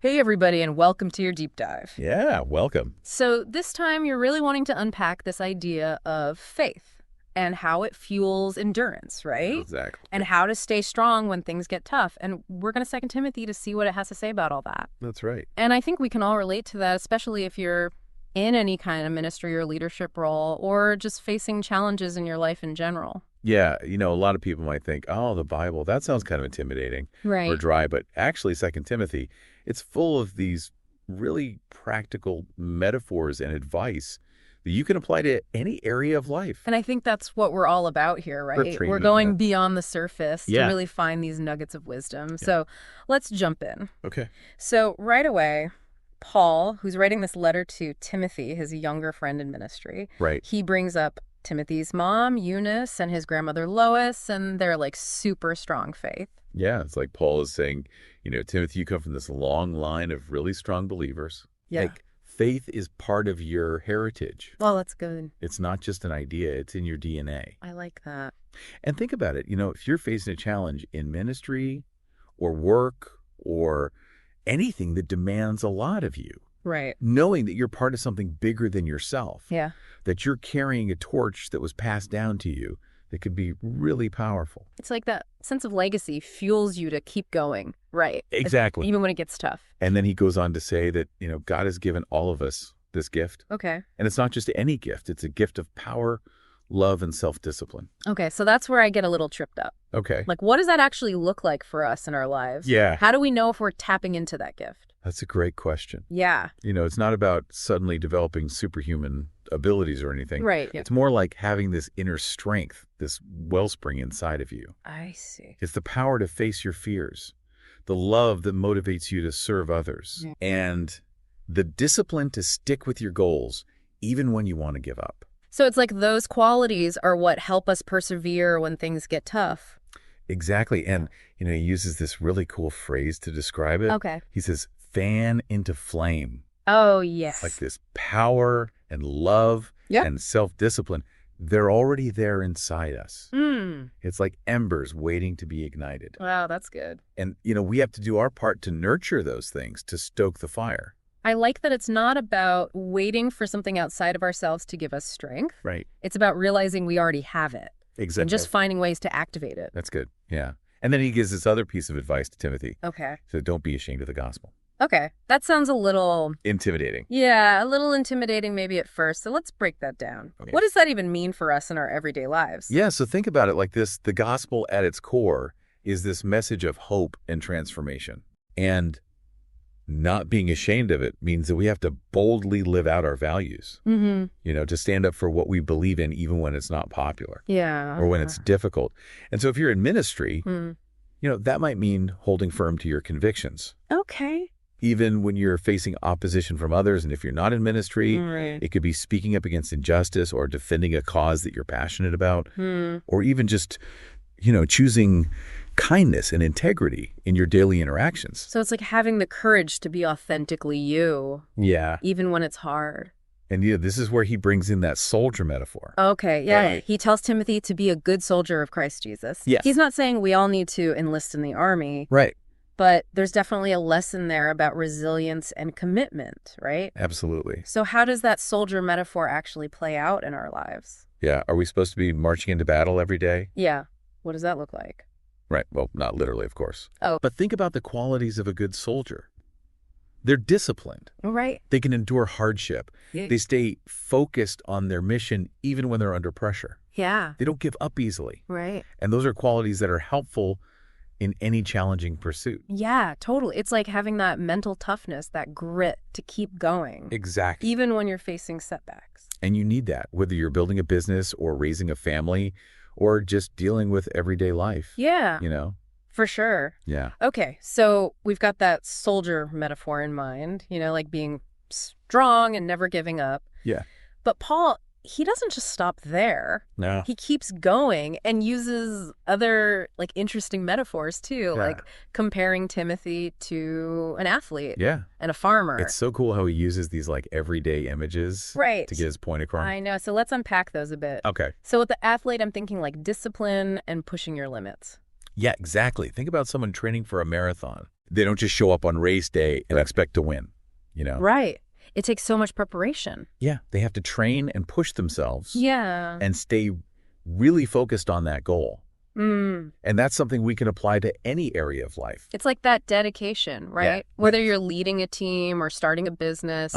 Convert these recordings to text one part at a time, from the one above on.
Hey, everybody, and welcome to your deep dive. Yeah, welcome. So, this time you're really wanting to unpack this idea of faith and how it fuels endurance, right? And Exactly. how to stay strong when things get tough. And we're going to Second Timothy to see what it has to say about all that. That's right. And I think we can all relate to that, especially if you're in any kind of ministry or leadership role or just facing challenges in your life in general. Yeah, a lot of people might think, oh, the Bible, that sounds kind of intimidating or Right. dry, but actually Second Timothy, it's full of these really practical metaphors and advice that you can apply to any area of life. And I think that's what we're all about here, right? We're Training. going beyond the surface to Yeah. really find these nuggets of wisdom. Yeah. So let's jump in. Okay. So right away, Paul, who's writing this letter to Timothy, his younger friend in ministry, Right. he brings up Timothy's mom, Eunice, and his grandmother, Lois, and they're like super strong faith. Yeah, it's like Paul is saying, Timothy, you come from this long line of really strong believers. Yeah. Like, faith is part of your heritage. Well, that's good. It's not just an idea, it's in your DNA. I like that. And think about it, if you're facing a challenge in ministry or work or anything that demands a lot of you, Right. knowing that you're part of something bigger than yourself, Yeah. that you're carrying a torch that was passed down to you that could be really powerful. It's like that sense of legacy fuels you to keep going. Right. Exactly. Even when it gets tough. And then he goes on to say that, God has given all of us this gift. Okay. And it's not just any gift, it's a gift of power, love, and self-discipline. Okay, so that's where I get a little tripped up. Okay. Like, what does that actually look like for us in our lives? Yeah. How do we know if we're tapping into that gift? That's a great question. Yeah. It's not about suddenly developing superhuman abilities or anything. Right. Yeah. It's more like having this inner strength, this wellspring inside of you. I see. It's the power to face your fears, the love that motivates you to serve others, Yeah. and the discipline to stick with your goals even when you want to give up. So it's like those qualities are what help us persevere when things get tough. Exactly. And, he uses this really cool phrase to describe it. Okay. He says, fan into flame. Oh, yes. Like this power and love Yep. and self-discipline, they're already there inside us. Mm. It's like embers waiting to be ignited. Wow, that's good. And, we have to do our part to nurture those things, to stoke the fire. I like that it's not about waiting for something outside of ourselves to give us strength. Right. It's about realizing we already have it Exactly. and just finding ways to activate it. That's good. Yeah. And then he gives this other piece of advice to Timothy. Okay. So don't be ashamed of the gospel. Okay. That sounds a little... Intimidating. Yeah, a little intimidating maybe at first. So let's break that down. Okay. What does that even mean for us in our everyday lives? Yeah, so think about it like this. The gospel at its core is this message of hope and transformation. And not being ashamed of it means that we have to boldly live out our values, Mm-hmm. to stand up for what we believe in even when it's not popular Yeah. or when it's difficult. And so if you're in ministry, Mm. that might mean holding firm to your convictions. Okay. Even when you're facing opposition from others, and if you're not in ministry, Right. it could be speaking up against injustice or defending a cause that you're passionate about, Hmm. or even just, choosing kindness and integrity in your daily interactions. So it's like having the courage to be authentically you, Yeah. even when it's hard. And this is where he brings in that soldier metaphor. Okay, yeah. Right. He tells Timothy to be a good soldier of Christ Jesus. Yes. He's not saying we all need to enlist in the army, Right. but there's definitely a lesson there about resilience and commitment, right? Absolutely. So how does that soldier metaphor actually play out in our lives? Yeah. Are we supposed to be marching into battle every day? Yeah. What does that look like? Right. Well, not literally, of course. Oh. But think about the qualities of a good soldier. They're disciplined. Right. They can endure hardship. Yeah. They stay focused on their mission even when they're under pressure. Yeah. They don't give up easily. Right. And those are qualities that are helpful in any challenging pursuit. Yeah, totally. It's like having that mental toughness, that grit to keep going, Exactly. even when you're facing setbacks. And you need that, whether you're building a business or raising a family or just dealing with everyday life. Yeah, for sure. Yeah. Okay, so we've got that soldier metaphor in mind, like being strong and never giving up. Yeah. But Paul, he doesn't just stop there. No. He keeps going and uses other interesting metaphors too, Yeah. like comparing Timothy to an athlete Yeah. and a farmer. It's so cool how he uses these everyday images Right. to get his point across. I know. So let's unpack those a bit. Okay. So with the athlete, I'm thinking discipline and pushing your limits. Yeah, exactly. Think about someone training for a marathon. They don't just show up on race day and expect to win, you know? Right. It takes so much preparation. Yeah, they have to train and push themselves Yeah. and stay really focused on that goal. Mm. And that's something we can apply to any area of life. It's like that dedication, right? Yeah. Whether you're leading a team or starting a business,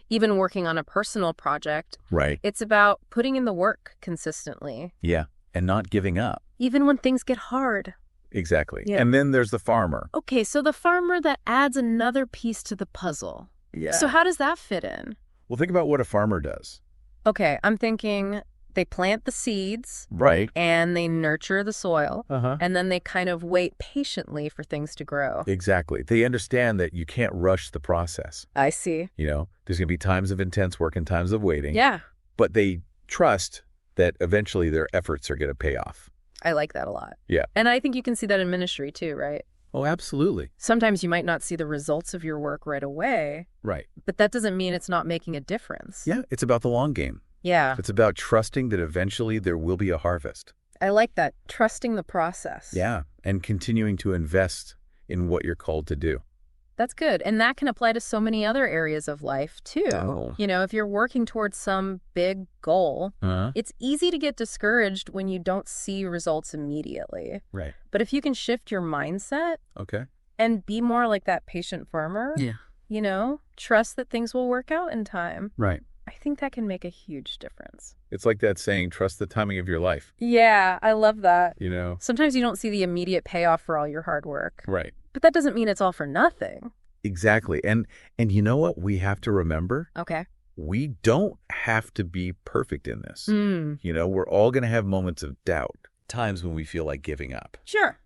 even working on a personal project, Right. it's about putting in the work consistently. Yeah, and not giving up. Even when things get hard. Exactly. Yeah. And then there's the farmer. Okay, so the farmer, that adds another piece to the puzzle. Yeah. So how does that fit in? Well, think about what a farmer does. Okay, I'm thinking they plant the seeds Right. and they nurture the soil, Uh-huh. and then they kind of wait patiently for things to grow. Exactly. They understand that you can't rush the process. I see. You know, there's going to be times of intense work and times of waiting. Yeah, But they trust that eventually their efforts are going to pay off. I like that a lot. Yeah. And I think you can see that in ministry too, right? Oh, absolutely. Sometimes you might not see the results of your work right away, Right. but that doesn't mean it's not making a difference. Yeah, it's about the long game. Yeah, It's about trusting that eventually there will be a harvest. I like that. Trusting the process. Yeah, and continuing to invest in what you're called to do. That's good. And that can apply to so many other areas of life too. Oh. You know, if you're working towards some big goal, Uh-huh. it's easy to get discouraged when you don't see results immediately. Right. But if you can shift your mindset Okay. and be more like that patient farmer, you know, trust that things will work out in time, Right. I think that can make a huge difference. It's like that saying, trust the timing of your life, Yeah, I love that. you know? Sometimes you don't see the immediate payoff for all your hard work, Right. but that doesn't mean it's all for nothing. Exactly. And you know what we have to remember? Okay. We don't have to be perfect in this. Mm. You know, we're all going to have moments of doubt, times when we feel like giving up. Sure.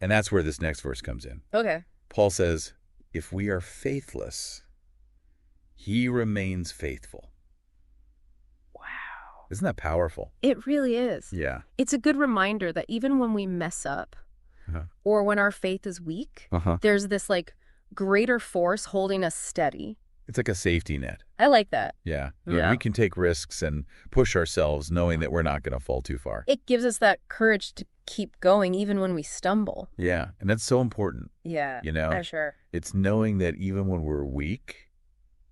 And that's where this next verse comes in. Okay. Paul says, if we are faithless, he remains faithful. Wow. Isn't that powerful? It really is. Yeah. It's a good reminder that even when we mess up or when our faith is weak, there's this like greater force holding us steady. It's like a safety net. I like that. Yeah. Yeah. We can take risks and push ourselves knowing that we're not going to fall too far. It gives us that courage to keep going even when we stumble. Yeah. And that's so important. Yeah. You know? I'm sure. It's knowing that even when we're weak,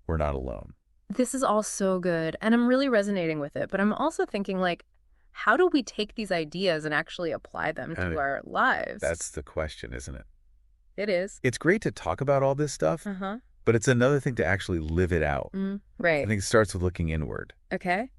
we're not alone. This is all so good, and I'm really resonating with it, but I'm also thinking, like, how do we take these ideas and actually apply them to our lives? That's the question, isn't it? It is. It's great to talk about all this stuff, but it's another thing to actually live it out. Right. I think it starts with looking inward. Okay.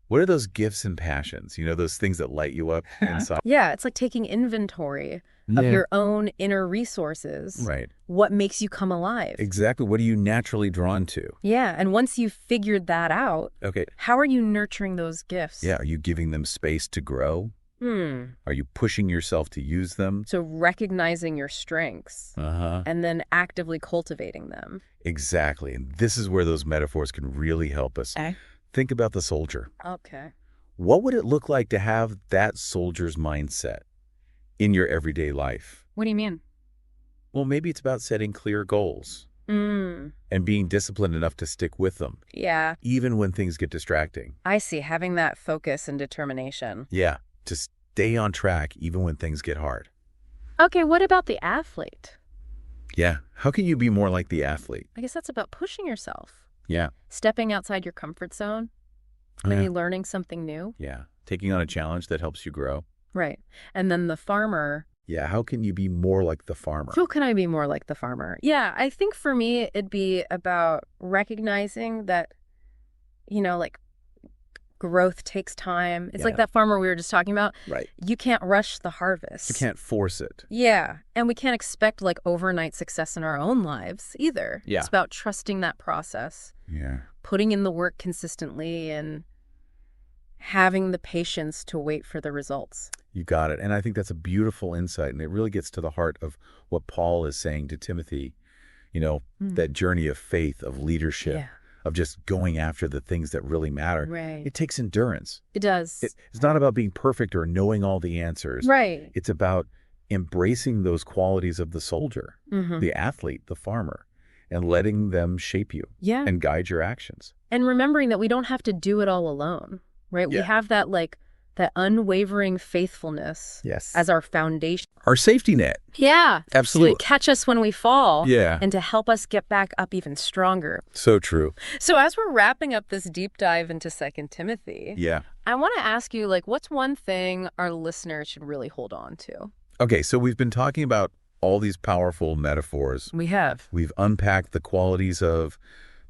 What are those gifts and passions? You know, those things that light you up inside? Yeah, it's like taking inventory of your own inner resources. Right. What makes you come alive? Exactly. What are you naturally drawn to? Yeah, and once you've figured that out, Okay. how are you nurturing those gifts? Yeah. Are you giving them space to grow? Are you pushing yourself to use them? So recognizing your strengths and then actively cultivating them. Exactly. And this is where those metaphors can really help us. Okay. Think about the soldier. Okay. What would it look like to have that soldier's mindset in your everyday life? What do you mean? Well, maybe it's about setting clear goals and being disciplined enough to stick with them, Yeah, even when things get distracting. I see. Having that focus and determination. Yeah, to stay on track even when things get hard. Okay, what about the athlete? Yeah, how can you be more like the athlete? I guess that's about pushing yourself. Yeah. Stepping outside your comfort zone. Maybe learning something new. Yeah, taking on a challenge that helps you grow. Right. And then the farmer. Yeah, how can you be more like the farmer? How can I be more like the farmer? Yeah, I think for me, it'd be about recognizing that, you know, like growth takes time. It's like that farmer we were just talking about. Right. You can't rush the harvest. You can't force it. Yeah. And we can't expect like overnight success in our own lives either. Yeah. It's about trusting that process, Yeah. putting in the work consistently, and having the patience to wait for the results. You got it. And I think that's a beautiful insight. And it really gets to the heart of what Paul is saying to Timothy, you know, that journey of faith, of leadership, of just going after the things that really matter. Right. It takes endurance. It does. It's not about being perfect or knowing all the answers. Right. It's about embracing those qualities of the soldier, the athlete, the farmer, and letting them shape you Yeah. and guide your actions. And remembering that we don't have to do it all alone, right? We Yeah. have that like that unwavering faithfulness Yes. as our foundation. Our safety net. Yeah. Absolutely. To catch us when we fall. Yeah. And to help us get back up even stronger. So true. So as we're wrapping up this deep dive into 2 Timothy, Yeah. I want to ask you, like, what's one thing our listeners should really hold on to? Okay, so we've been talking about all these powerful metaphors. We have. We've unpacked the qualities of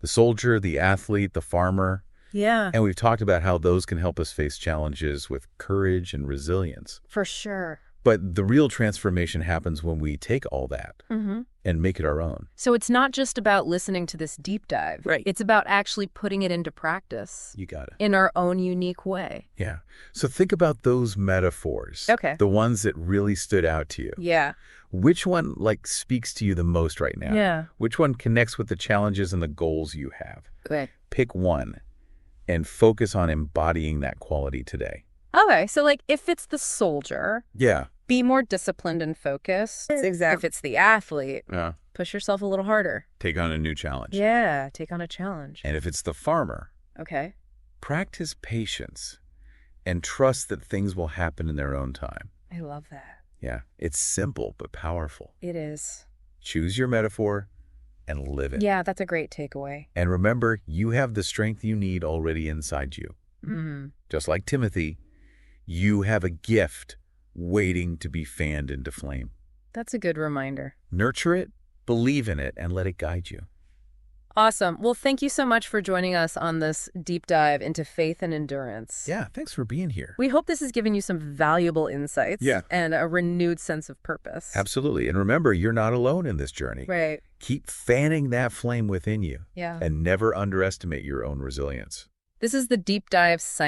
the soldier, the athlete, the farmer. Yeah. And we've talked about how those can help us face challenges with courage and resilience. For sure. But the real transformation happens when we take all that and make it our own. So it's not just about listening to this deep dive. Right. It's about actually putting it into practice. You got it. In our own unique way. Yeah. So think about those metaphors. Okay. The ones that really stood out to you. Yeah. Which one, speaks to you the most right now? Yeah. Which one connects with the challenges and the goals you have? Okay. Pick one and focus on embodying that quality today. Okay. So, if it's the soldier, Yeah. be more disciplined and focused. Exactly. If it's the athlete, Yeah. push yourself a little harder. Take on a new challenge. Yeah. Take on a challenge. And if it's the farmer, Okay. practice patience and trust that things will happen in their own time. I love that. Yeah. It's simple but powerful. It is. Choose your metaphor and live it. Yeah, that's a great takeaway. And remember, you have the strength you need already inside you. Just like Timothy, you have a gift waiting to be fanned into flame. That's a good reminder. Nurture it, believe in it, and let it guide you. Awesome. Well, thank you so much for joining us on this deep dive into faith and endurance. Yeah, thanks for being here. We hope this has given you some valuable insights and a renewed sense of purpose. Absolutely. And remember, you're not alone in this journey. Right. Keep fanning that flame within you. Yeah. And never underestimate your own resilience. This is the Deep Dive sign.